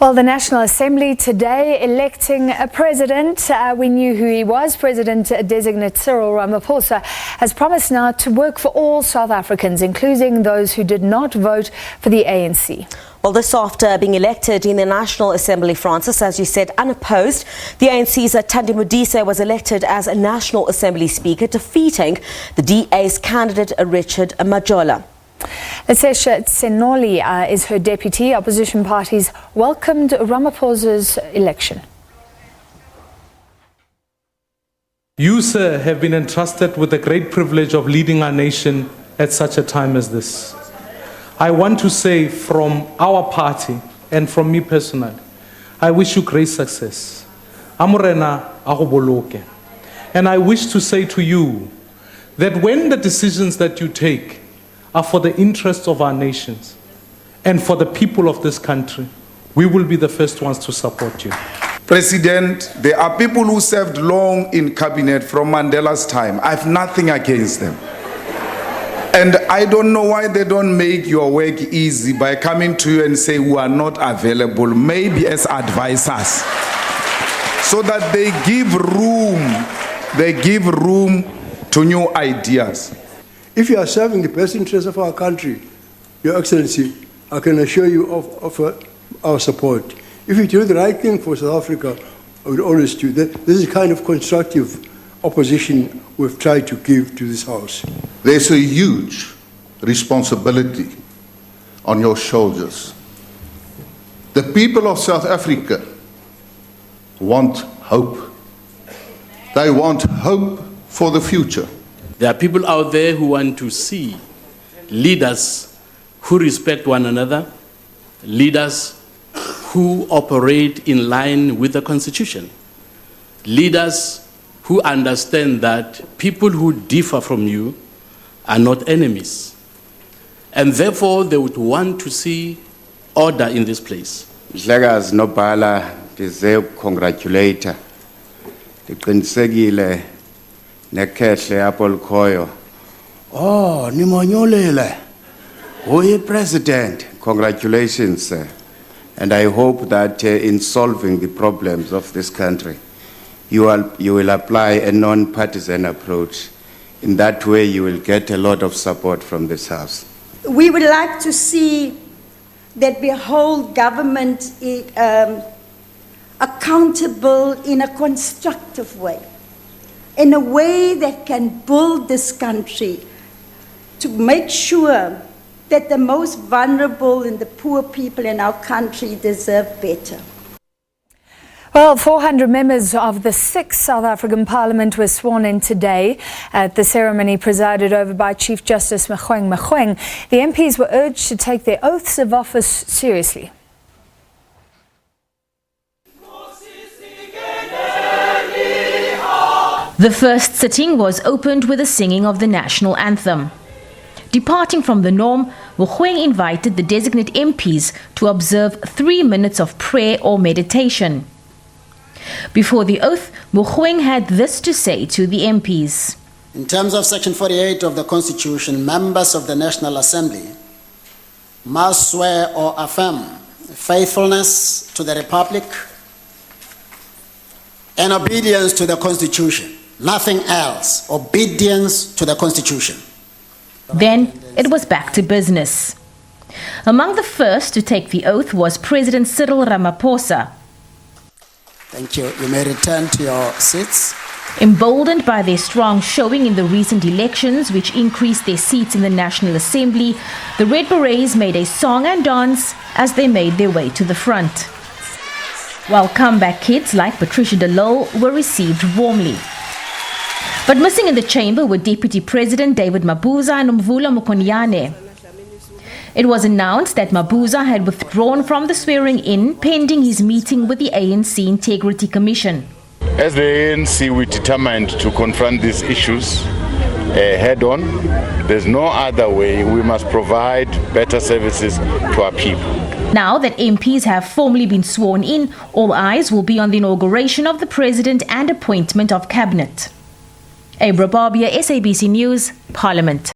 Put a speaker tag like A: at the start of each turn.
A: Well, the National Assembly today electing a president. We knew who he was. President-designate Cyril Ramahosa has promised now to work for all South Africans, including those who did not vote for the ANC.
B: Well, this after being elected in the National Assembly, Francis, as you said, unopposed, the ANC's Thandi Modise was elected as a National Assembly Speaker, defeating the DA's candidate Richard Majola.
A: Lechesa Tsenoli is her deputy. Opposition parties welcomed Ramaphosa's election.
C: You, sir, have been entrusted with the great privilege of leading our nation at such a time as this. I want to say from our party and from me personally, I wish you great success. Amorena agoboloke. And I wish to say to you that when the decisions that you take are for the interests of our nations and for the people of this country, we will be the first ones to support you.
D: President, there are people who served long in cabinet from Mandela's time. I have nothing against them. And I don't know why they don't make your work easy by coming to you and say we are not available, maybe as advisors, so that they give room to new ideas.
E: If you are serving the best interests of our country, Your Excellency, I can assure you of our support. If you do the right thing for South Africa, I would always do that. This is the kind of constructive opposition we've tried to give to this House.
F: There's a huge responsibility on your shoulders. The people of South Africa want hope. They want hope for the future.
G: There are people out there who want to see leaders who respect one another, leaders who operate in line with the Constitution, leaders who understand that people who differ from you are not enemies. And therefore, they would want to see order in this place.
H: Mhlekazi nobhala ndize congratulate ndiqinisekile nekhehle apho likhoyo. Oh, nimonyolele. Uyi president. Congratulations, sir. And I hope that in solving the problems of this country, you will apply a non-partisan approach. In that way, you will get a lot of support from this House.
I: We would like to see that we hold government accountable in a constructive way, in a way that can build this country, to make sure that the most vulnerable and the poor people in our country deserve better.
A: Well, 400 members of the 6th South African Parliament were sworn in today at the ceremony presided over by Chief Justice Mogoeng. The MPs were urged to take their oaths of office seriously.
J: The first sitting was opened with the singing of the national anthem. Departing from the norm, Mogoeng invited the designate MPs to observe 3 minutes of prayer or meditation. Before the oath, Mogoeng had this to say to the MPs.
K: In terms of Section 48 of the Constitution, members of the National Assembly must swear or affirm faithfulness to the Republic and obedience to the Constitution. Nothing else. Obedience to the Constitution.
J: Then it was back to business. Among the first to take the oath was President Cyril Ramahosa.
K: Thank you. You may return to your seats.
J: Emboldened by their strong showing in the recent elections, which increased their seats in the National Assembly, the Red Berets made a song and dance as they made their way to the front. While comeback kids like Patricia de Lille were received warmly. But missing in the chamber were Deputy President David Mabuza and Mvula Mokonyane. It was announced that Mabuza had withdrawn from the swearing-in pending his meeting with the ANC Integrity Commission.
L: As the ANC, we're determined to confront these issues head-on. There's no other way. We must provide better services to our people.
J: Now that MPs have formally been sworn in, all eyes will be on the inauguration of the President and appointment of Cabinet. Abra Barbia, SABC News, Parliament.